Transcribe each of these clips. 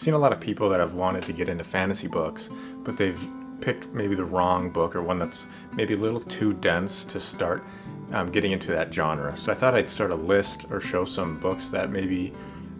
seen a lot of people that have wanted to get into fantasy books, but they've picked maybe the wrong book or one that's maybe a little too dense to start getting into that genre. So I thought I'd start a list or show some books that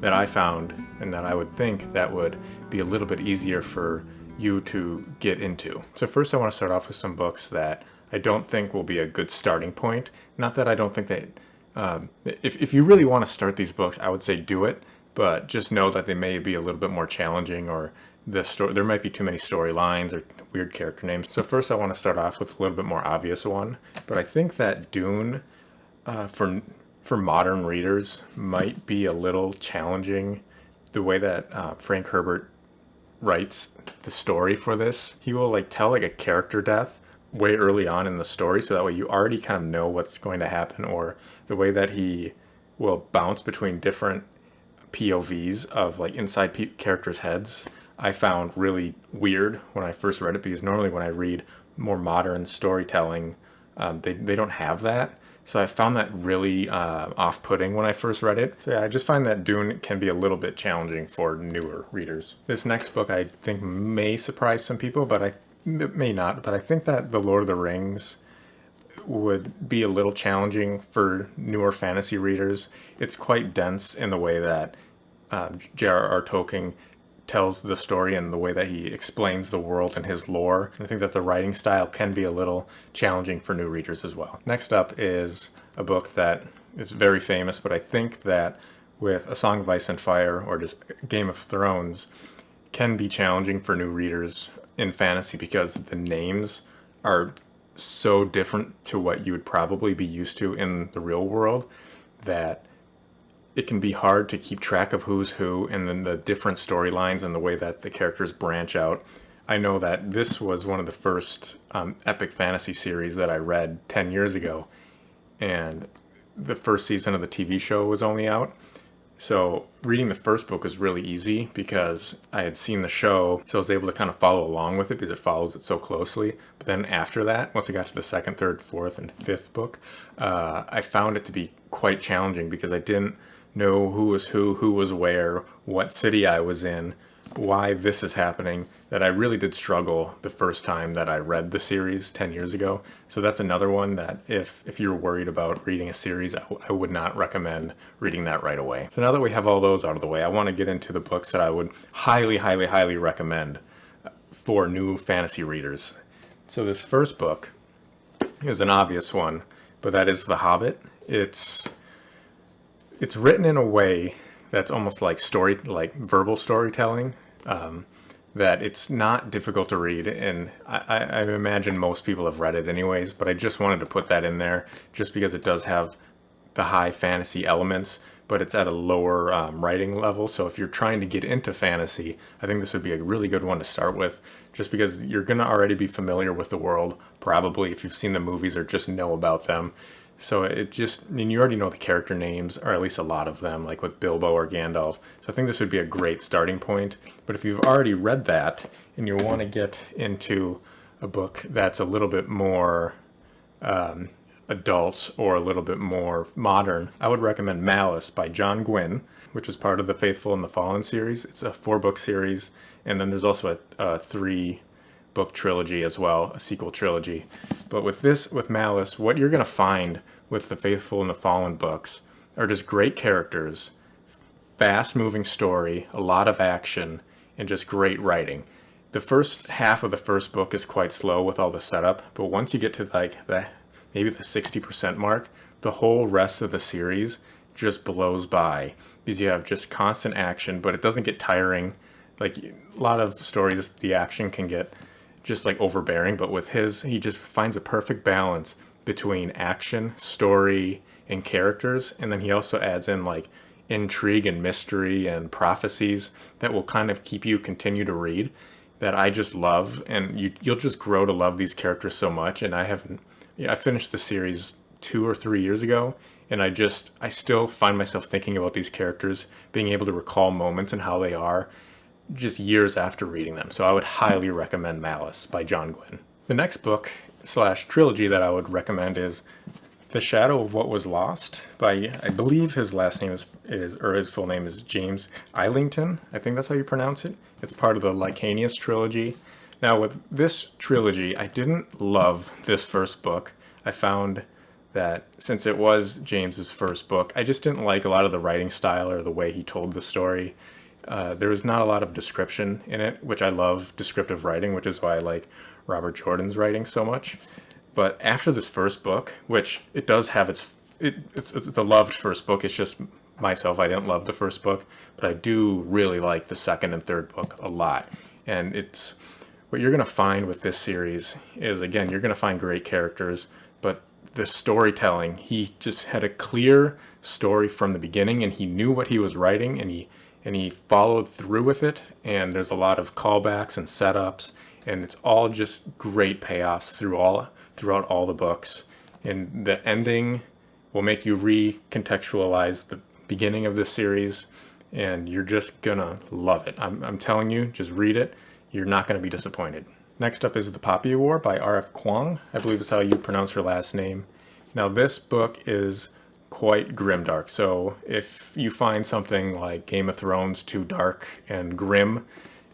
I found and that I would think that would be a little bit easier for you to get into. So first I want to start off with some books that I don't think will be a good starting point. Not that I don't think that, if you really want to start these books, I would say do it, but just know that they may be a little bit more challenging, or there might be too many storylines or weird character names. So first I want to start off with a little bit more obvious one, but I think that Dune, for modern readers, might be a little challenging. The way that Frank Herbert writes the story for this, he will tell a character death way early on in the story, so that way you already kind of know what's going to happen, or the way that he will bounce between different POVs of inside characters' heads, I found really weird when I first read it, because normally when I read more modern storytelling, they don't have that. So I found that really off-putting when I first read it. So yeah, I just find that Dune can be a little bit challenging for newer readers. This next book I think may surprise some people, but it may not. But I think that The Lord of the Rings would be a little challenging for newer fantasy readers. It's quite dense in the way that JRR Tolkien tells the story and the way that he explains the world and his lore. And I think that the writing style can be a little challenging for new readers as well. Next up is a book that is very famous, but I think that with A Song of Ice and Fire or just Game of Thrones can be challenging for new readers in fantasy, because the names are so different to what you would probably be used to in the real world that it can be hard to keep track of who's who, and then the different storylines and the way that the characters branch out. I know that this was one of the first epic fantasy series that I read 10 years ago, and the first season of the TV show was only out. So reading the first book was really easy because I had seen the show, so I was able to kind of follow along with it because it follows it so closely. But then after that, once I got to the second, third, fourth, and fifth book, I found it to be quite challenging because I didn't know who was where, what city I was in, why this is happening, that I really did struggle the first time that I read the series 10 years ago. So that's another one that if you're worried about reading a series, I would not recommend reading that right away. So now that we have all those out of the way, I want to get into the books that I would highly, highly, highly recommend for new fantasy readers. So this first book is an obvious one, but that is The Hobbit. It's written in a way that's almost like verbal storytelling, that it's not difficult to read, and I imagine most people have read it anyways, but I just wanted to put that in there just because it does have the high fantasy elements, but it's at a lower writing level. So if you're trying to get into fantasy, I think this would be a really good one to start with, just because you're going to already be familiar with the world, probably, if you've seen the movies or just know about them. So you already know the character names, or at least a lot of them, like with Bilbo or Gandalf. So I think this would be a great starting point. But if you've already read that and you want to get into a book that's a little bit more adult or a little bit more modern, I would recommend Malice by John Gwynne, which is part of the Faithful and the Fallen series. It's a 4-book series, and then there's also a 3-book trilogy as well, a sequel trilogy. But with Malice, what you're going to find with the Faithful and the Fallen books are just great characters, fast-moving story, a lot of action, and just great writing. The first half of the first book is quite slow with all the setup, but once you get to maybe the 60% mark, the whole rest of the series just blows by because you have just constant action, but it doesn't get tiring. Like a lot of stories, the action can get just overbearing, but with he just finds a perfect balance between action, story, and characters, and then he also adds in intrigue and mystery and prophecies that will kind of keep you continue to read, that I just love, and you'll just grow to love these characters so much. And I finished the series 2 or 3 years ago, and I still find myself thinking about these characters, being able to recall moments and how they are just years after reading them. So I would highly recommend Malice by John Gwynne. The next book / trilogy that I would recommend is The Shadow of What Was Lost by, I believe his last name or his full name is James Islington. I think that's how you pronounce it. It's part of the Lycanius Trilogy. Now with this trilogy, I didn't love this first book. I found that since it was James's first book, I just didn't like a lot of the writing style or the way he told the story. There was not a lot of description in it, which I love descriptive writing, which is why I like Robert Jordan's writing so much. But after this first book, which it does have it's the loved first book, it's just myself, I didn't love the first book, but I do really like the second and third book a lot. And it's what you're going to find with this series is, again, you're going to find great characters, but the storytelling, he just had a clear story from the beginning, and he knew what he was writing, and he followed through with it. And there's a lot of callbacks and setups, and it's all just great payoffs throughout all the books. And the ending will make you recontextualize the beginning of this series, and you're just gonna love it. I'm telling you, just read it. You're not gonna be disappointed. Next up is The Poppy War by R.F. Kuang. I believe is how you pronounce her last name. Now this book is quite grimdark, so if you find something like Game of Thrones too dark and grim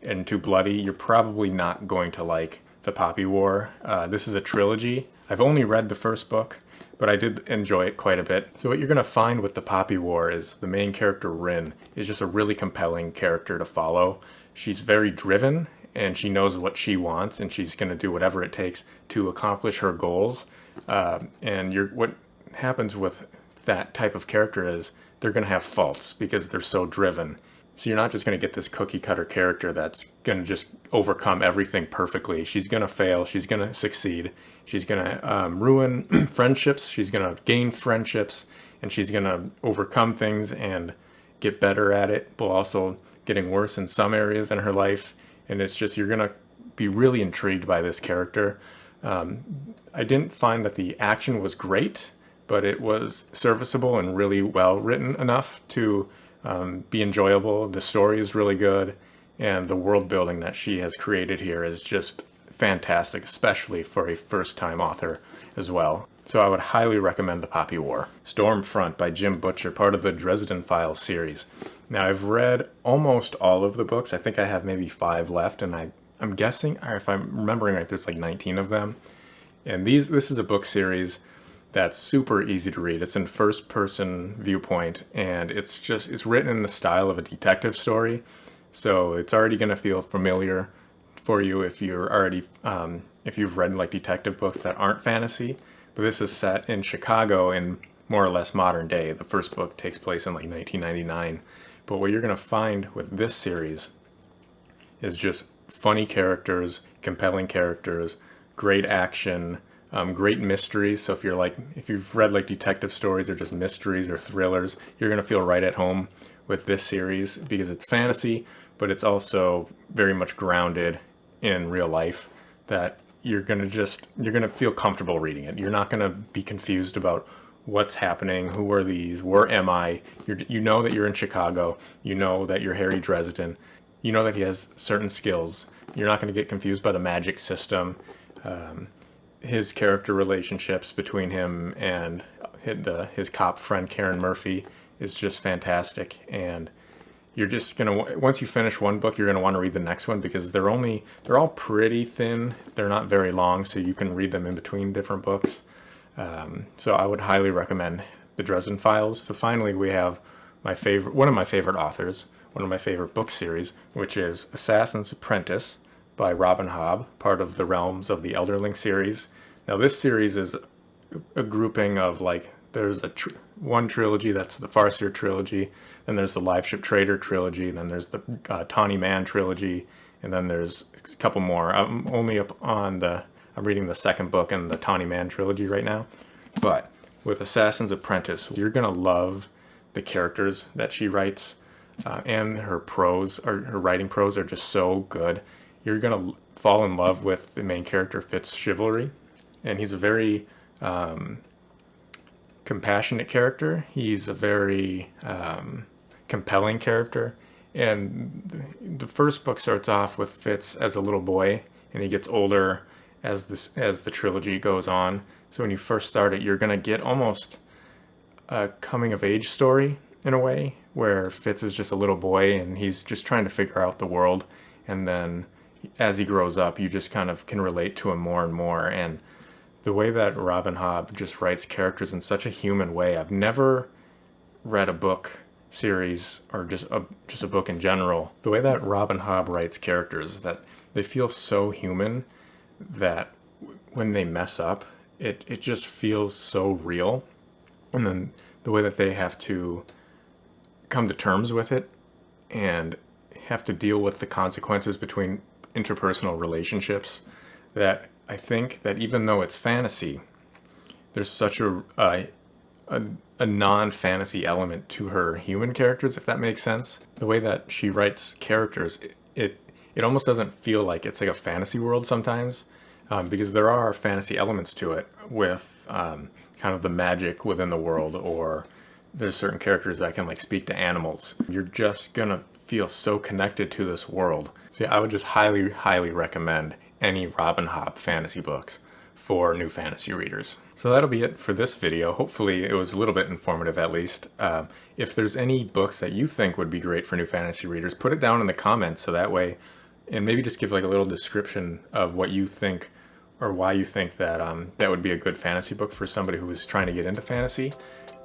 and too bloody, you're probably not going to like The Poppy War. This is a trilogy. I've only read the first book, but I did enjoy it quite a bit. So what you're going to find with The Poppy War is the main character, Rin, is just a really compelling character to follow. She's very driven, and she knows what she wants, and she's going to do whatever it takes to accomplish her goals. What happens with that type of character is they're going to have faults because they're so driven. So you're not just going to get this cookie cutter character that's going to just overcome everything perfectly. She's going to fail. She's going to succeed. She's going to ruin friendships. She's going to gain friendships, and she's going to overcome things and get better at it, while also getting worse in some areas in her life. And it's just, you're going to be really intrigued by this character. I didn't find that the action was great, but it was serviceable and really well written enough to be enjoyable. The story is really good, and the world building that she has created here is just fantastic, especially for a first-time author as well. So I would highly recommend The Poppy War. Stormfront by Jim Butcher, part of the Dresden Files series. Now I've read almost all of the books. I think I have maybe 5 left, and I'm guessing, or if I'm remembering right, there's like 19 of them. And this is a book series that's super easy to read. It's in first person viewpoint, and it's written in the style of a detective story. So it's already going to feel familiar for you if you're already, if you've read like detective books that aren't fantasy. But this is set in Chicago in more or less modern day. The first book takes place in like 1999. But what you're going to find with this series is just funny characters, compelling characters, great action, great mysteries. So if you've read like detective stories or just mysteries or thrillers, you're going to feel right at home with this series because it's fantasy, but it's also very much grounded in real life, that you're going to feel comfortable reading it. You're not going to be confused about what's happening, who are these, where am I? You know that you're in Chicago, you know that you're Harry Dresden, you know that he has certain skills. You're not going to get confused by the magic system. His character relationships between him and his cop friend Karen Murphy is just fantastic, and you're just gonna, once you finish one book, you're gonna want to read the next one because they're all pretty thin. They're not very long, so you can read them in between different books. So I would highly recommend the Dresden Files. So finally, we have one of my favorite authors, one of my favorite book series, which is Assassin's Apprentice by Robin Hobb, part of the Realms of the Elderlings series. Now this series is a grouping of, like, there's one trilogy, that's the Farseer trilogy, then there's the Live Ship Trader trilogy, then there's the Tawny Man trilogy, and then there's a couple more. I'm reading the second book in the Tawny Man trilogy right now. But with Assassin's Apprentice, you're gonna love the characters that she writes, and her writing prose are just so good. You're gonna fall in love with the main character, Fitzchivalry, and he's a very compassionate character. He's a very compelling character, and the first book starts off with Fitz as a little boy, and he gets older as the trilogy goes on. So when you first start it, you're going to get almost a coming of age story in a way, where Fitz is just a little boy and he's just trying to figure out the world. And then as he grows up, you just kind of can relate to him more and more. And the way that Robin Hobb just writes characters in such a human way, I've never read a book series or just a book in general. The way that Robin Hobb writes characters, that they feel so human that when they mess up, it just feels so real. And then the way that they have to come to terms with it and have to deal with the consequences between interpersonal relationships, that I think that even though it's fantasy, there's such a non-fantasy element to her human characters, if that makes sense. The way that she writes characters, it almost doesn't feel like it's like a fantasy world sometimes, because there are fantasy elements to it with kind of the magic within the world, or there's certain characters that can like speak to animals. You're just gonna feel so connected to this world. So yeah, I would just highly, highly recommend any Robin Hobb fantasy books for new fantasy readers. So that'll be it for this video. Hopefully it was a little bit informative at least. If there's any books that you think would be great for new fantasy readers, put it down in the comments so that way, and maybe just give like a little description of what you think or why you think that that would be a good fantasy book for somebody who is trying to get into fantasy.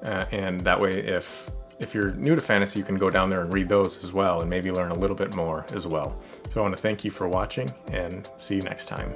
And that way, if you're new to fantasy, you can go down there and read those as well and maybe learn a little bit more as well. So I want to thank you for watching and see you next time.